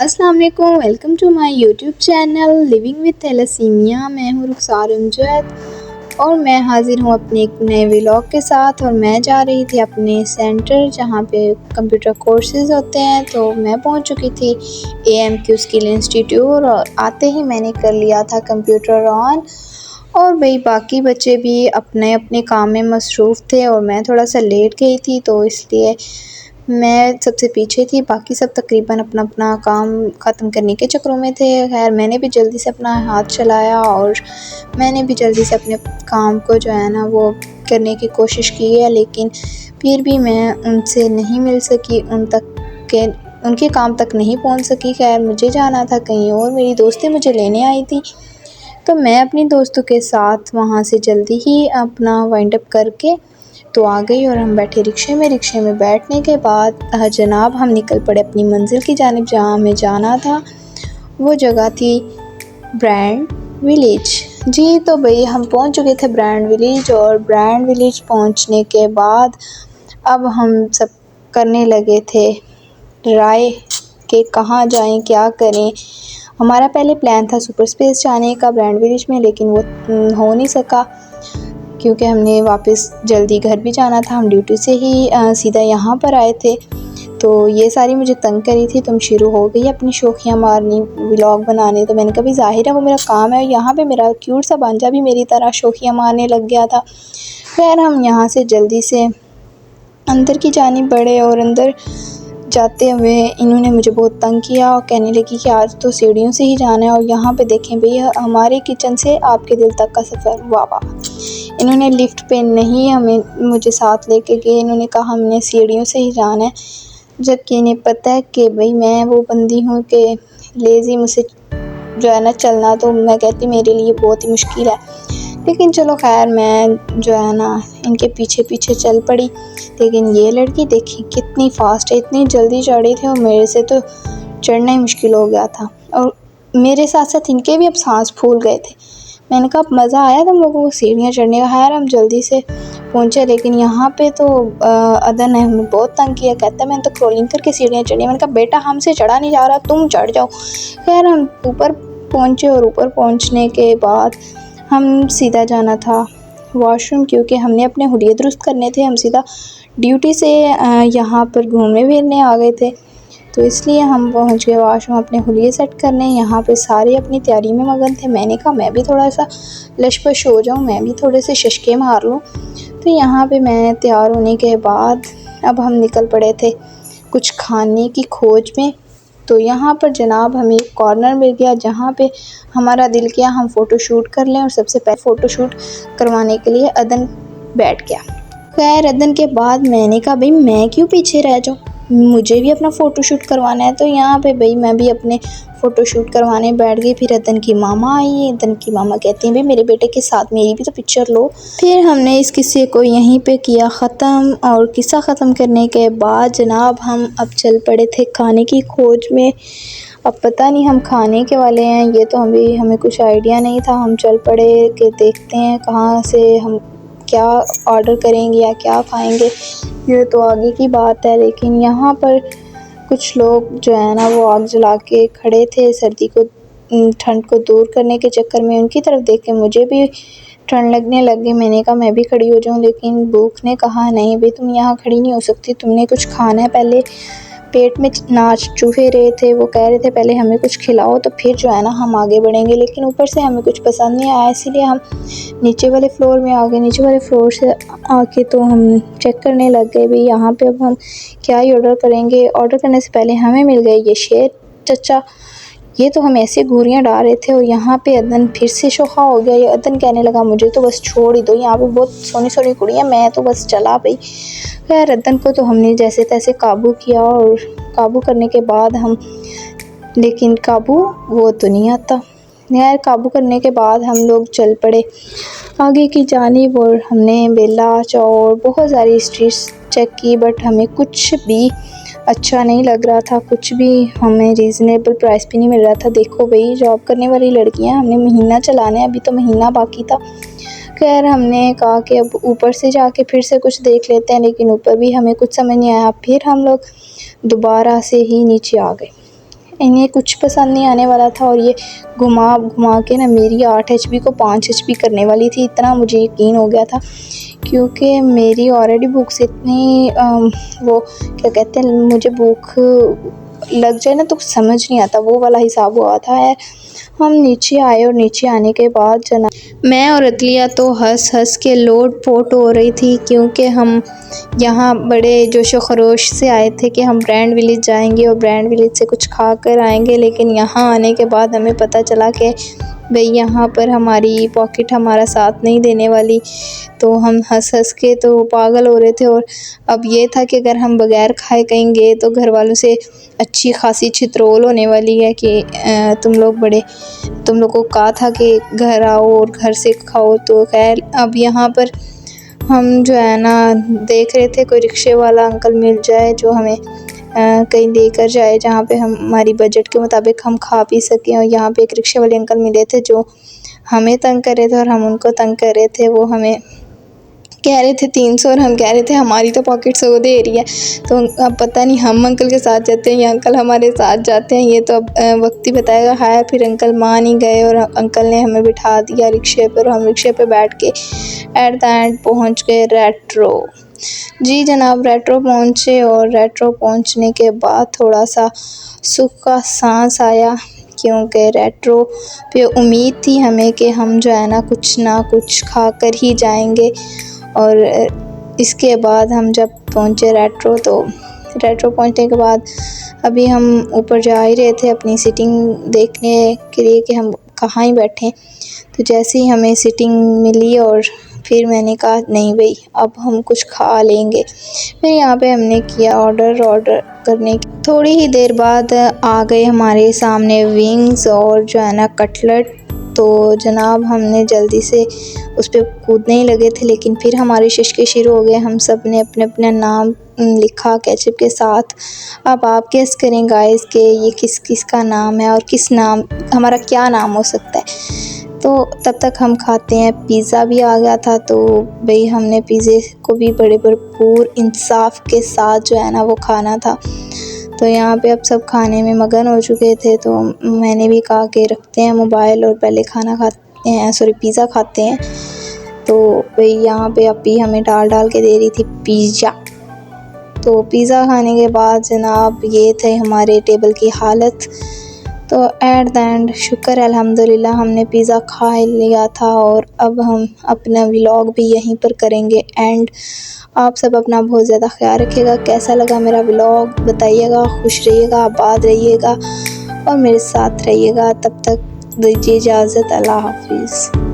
अस्सलाम वालेकुम, welcome to my YouTube channel living with thalassemia. मैं हूँ रुखसार अमजद और मैं हाज़िर हूँ अपने एक नए व्लॉग के साथ। और मैं जा रही थी अपने सेंटर जहाँ पे कंप्यूटर कोर्सेज़ होते हैं। तो मैं पहुँच चुकी थी AMQ स्किल इंस्टीट्यूट और आते ही मैंने कर लिया था कंप्यूटर ऑन। और भाई बाकी बच्चे भी अपने अपने काम में मसरूफ़ थे और मैं थोड़ा सा लेट गई थी, तो इसलिए मैं सबसे पीछे थी। बाकी सब तकरीबन अपना अपना काम ख़त्म करने के चक्करों में थे। खैर मैंने भी जल्दी से अपना हाथ चलाया और मैंने भी जल्दी से अपने काम को जो है ना वो करने की कोशिश की है, लेकिन फिर भी मैं उनसे नहीं मिल सकी, उनके काम तक नहीं पहुंच सकी। खैर मुझे जाना था कहीं और, मेरी दोस्तें मुझे लेने आई थी, तो मैं अपनी दोस्तों के साथ वहाँ से जल्दी ही अपना वाइंड अप करके तो आ गई और हम बैठे रिक्शे में बैठने के बाद जनाब हम निकल पड़े अपनी मंजिल की जानिब जहाँ हमें जाना था। वो जगह थी ब्रांड विलेज। जी तो भाई हम पहुँच चुके थे ब्रांड विलेज, और ब्रांड विलेज पहुँचने के बाद अब हम सब करने लगे थे राय कि कहाँ जाएं, क्या करें। हमारा पहले प्लान था सुपर स्पेस जाने का ब्रांड विलेज में, लेकिन वो हो नहीं सका क्योंकि हमने वापस जल्दी घर भी जाना था। हम ड्यूटी से ही सीधा यहाँ पर आए थे, तो ये सारी मुझे तंग करी थी। तुम शुरू हो गई अपनी शोखियाँ मारनी, व्लॉग बनाने। तो मैंने कहा भाई ज़ाहिर है वो मेरा काम है। यहाँ पे मेरा क्यूट सा भांजा भी मेरी तरह शोखियाँ मारने लग गया था। खैर हम यहाँ से जल्दी से अंदर की जानिब बढ़े और अंदर जाते हुए इन्होंने मुझे बहुत तंग किया और कहने लगी कि आज तो सीढ़ियों से ही जाना है। और यहाँ पे देखें भैया, हमारे किचन से आपके दिल तक का सफ़र, वाह वाह। इन्होंने लिफ्ट पे नहीं मुझे साथ लेके गए, इन्होंने कहा हमने सीढ़ियों से ही जाना है, जबकि इन्हें पता है कि भाई मैं वो बंदी हूँ कि लेज़ी, मुझसे जो है ना चलना तो मैं कहती मेरे लिए बहुत ही मुश्किल है। लेकिन चलो खैर मैं जो है ना इनके पीछे पीछे चल पड़ी। लेकिन ये लड़की देखी कितनी फ़ास्ट है, इतनी जल्दी चढ़ी थी और मेरे से तो चढ़ना ही मुश्किल हो गया था। और मेरे साथ साथ इनके भी अब सांस फूल गए थे। मैंने कहा अब मज़ा आया तुम लोगों को सीढ़ियाँ चढ़ने का। खैर हम जल्दी से पहुँचे, लेकिन यहाँ पे तो अदन ने हमें बहुत तंग किया। कहता है मैंने तो क्रॉलिंग करके सीढ़ियाँ चढ़ी। मैंने कहा बेटा हमसे चढ़ा नहीं जा रहा, तुम चढ़ जाओ। खैर हम ऊपर पहुँचे और ऊपर पहुँचने के बाद हम सीधा जाना था वॉशरूम, क्योंकि हमने अपने हुलिये दुरुस्त करने थे। हम सीधा ड्यूटी से यहाँ पर घूमने फिरने आ गए थे, तो इसलिए हम पहुँच गए वॉशरूम अपने हुलिये सेट करने। यहाँ पे सारे अपनी तैयारी में मगन थे। मैंने कहा मैं भी थोड़ा सा लशपश हो जाऊँ, मैं भी थोड़े से शशके मार लूँ। तो यहाँ पे मैं तैयार होने के बाद अब हम निकल पड़े थे कुछ खाने की खोज में। तो यहाँ पर जनाब हमें एक कॉर्नर मिल गया जहाँ पे हमारा दिल किया हम फ़ोटो शूट कर लें, और सबसे पहले फ़ोटो शूट करवाने के लिए अदन बैठ गया। खैर अदन के बाद मैंने कहा भाई मैं क्यों पीछे रह जाऊँ, मुझे भी अपना फ़ोटो शूट करवाना है। तो यहाँ पे भाई मैं भी अपने फ़ोटो शूट करवाने बैठ गई। फिर अदन की मामा आई। अदन की मामा कहती हैं भाई मेरे बेटे के साथ मेरी भी तो पिक्चर लो। फिर हमने इस किस्से को यहीं पे किया ख़त्म। और किस्सा ख़त्म करने के बाद जनाब हम अब चल पड़े थे खाने की खोज में। अब पता नहीं हम खाने के वाले हैं, ये तो हमें कुछ आइडिया नहीं था। हम चल पड़े कि देखते हैं कहाँ से हम क्या ऑर्डर करेंगे या क्या खाएंगे, ये तो आगे की बात है। लेकिन यहाँ पर कुछ लोग जो है ना वो आग जला के खड़े थे सर्दी को, ठंड को दूर करने के चक्कर में। उनकी तरफ देख के मुझे भी ठंड लगने लग गई। मैंने कहा मैं भी खड़ी हो जाऊँ, लेकिन भूख ने कहा नहीं भाई तुम यहाँ खड़ी नहीं हो सकती, तुमने कुछ खाना है। पहले पेट में नाच चूहे रहे थे, वो कह रहे थे पहले हमें कुछ खिलाओ तो फिर जो है ना हम आगे बढ़ेंगे। लेकिन ऊपर से हमें कुछ पसंद नहीं आया, इसीलिए हम नीचे वाले फ्लोर में आ गए। नीचे वाले फ्लोर से आके तो हम चेक करने लग गए भाई यहाँ पे अब हम क्या ही ऑर्डर करेंगे। ऑर्डर करने से पहले हमें मिल गए ये शेर चचा, ये तो हम ऐसे घूरियाँ डाल रहे थे। और यहाँ पे अदन फिर से शोखा हो गया। ये अदन कहने लगा मुझे तो बस छोड़ ही दो, यहाँ पे बहुत सोनी सोनी कुड़ियाँ, मैं तो बस चला भाई। खैर अदन को तो हमने जैसे तैसे काबू किया, और काबू करने के बाद हम, लेकिन काबू वो तो नहीं आता। खैर काबू करने के बाद हम लोग चल पड़े आगे की जानिब। और हमने बेला चौर बहुत सारी स्ट्रीट्स चेक की, बट हमें कुछ भी अच्छा नहीं लग रहा था, कुछ भी हमें रीज़नेबल प्राइस भी नहीं मिल रहा था। देखो भाई जॉब करने वाली लड़कियां, हमने महीना चलाना है, अभी तो महीना बाकी था। खैर हमने कहा कि अब ऊपर से जाके फिर से कुछ देख लेते हैं, लेकिन ऊपर भी हमें कुछ समझ नहीं आया। फिर हम लोग दोबारा से ही नीचे आ गए। इन्हें कुछ पसंद नहीं आने वाला था और ये घुमा घुमा के ना मेरी 8 एचपी को 5 एचपी करने वाली थी। इतना मुझे यकीन हो गया था क्योंकि मेरी ऑलरेडी बुक्स इतनी वो क्या कहते हैं, मुझे भूख लग जाए ना तो समझ नहीं आता, वो वाला हिसाब हुआ था। हम नीचे आए और नीचे आने के बाद जना मैं और अतलिया तो हंस हंस के लोट पोट हो रही थी क्योंकि हम यहाँ बड़े जोशो खरोश से आए थे कि हम ब्रांड विलेज जाएंगे और ब्रांड विलेज से कुछ खा कर आएंगे। लेकिन यहाँ आने के बाद हमें पता चला कि भाई यहाँ पर हमारी पॉकेट हमारा साथ नहीं देने वाली। तो हम हंस हंस के तो पागल हो रहे थे और अब ये था कि अगर हम बगैर खाए कहीं गए तो घर वालों से अच्छी खासी छित्रोल होने वाली है कि तुम लोग को कहा था कि घर आओ और घर से खाओ। तो खैर अब यहाँ पर हम जो है ना देख रहे थे कोई रिक्शे वाला अंकल मिल जाए जो हमें कहीं लेकर जाए जहाँ पे हम हमारी बजट के मुताबिक हम खा पी सकें। और यहाँ पे एक रिक्शे वाले अंकल मिले थे जो हमें तंग कर रहे थे और हम उनको तंग कर रहे थे। वो हमें कह रहे थे 300 और हम कह रहे थे हमारी तो पॉकेट 100 दे रही है। तो अब पता नहीं हम अंकल के साथ जाते हैं या अंकल हमारे साथ जाते हैं, ये तो अब वक्त ही बताएगा। हाय फिर अंकल मान ही गए और अंकल ने हमें बिठा दिया रिक्शे पर। हम रिक्शे पर बैठ के एट द एंड पहुँच गए रेट्रो। जी जनाब, रेट्रो पहुँचे और रेट्रो पहुँचने के बाद थोड़ा सा सुख का सांस आया क्योंकि रेट्रो पे उम्मीद थी हमें कि हम जो है ना कुछ खा कर ही जाएंगे। और इसके बाद हम जब पहुँचे रेट्रो, तो रेट्रो पहुँचने के बाद अभी हम ऊपर जा ही रहे थे अपनी सीटिंग देखने के लिए कि हम कहाँ ही बैठें। तो जैसे ही हमें सीटिंग मिली और फिर मैंने कहा नहीं भाई अब हम कुछ खा लेंगे। फिर यहाँ पे हमने किया ऑर्डर करने की थोड़ी ही देर बाद आ गए हमारे सामने विंग्स और जो है ना कटलेट। तो जनाब हमने जल्दी से उस पर कूदने ही लगे थे लेकिन फिर हमारे शिश्के शुरू हो गए। हम सब ने अपने अपना नाम लिखा केचप के साथ। अब आप गेस करें गाइस कि ये किस किस का नाम है और हमारा क्या नाम हो सकता है। तो तब तक हम खाते हैं, पिज़्ज़ा भी आ गया था। तो भाई हमने पिज़्ज़े को भी बड़े भरपूर इंसाफ के साथ जो है ना वो खाना था। तो यहाँ पे अब सब खाने में मगन हो चुके थे। तो मैंने भी कहा कि रखते हैं मोबाइल और पहले खाना खाते हैं, पिज़्ज़ा खाते हैं। तो भाई यहाँ पे अपी हमें डाल के दे रही थी पिज़्ज़ा। तो पिज़्ज़ा खाने के बाद जनाब ये थे हमारे टेबल की हालत। तो एट द एंड शुक्र है अल्हम्दुलिल्लाह हमने पिज़्ज़ा खा लिया था और अब हम अपना व्लॉग भी यहीं पर करेंगे एंड। आप सब अपना बहुत ज़्यादा ख्याल रखिएगा। कैसा लगा मेरा व्लॉग बताइएगा। खुश रहिएगा, आबाद रहिएगा और मेरे साथ रहिएगा। तब तक दीजिए इजाज़त। अल्लाह हाफिज़।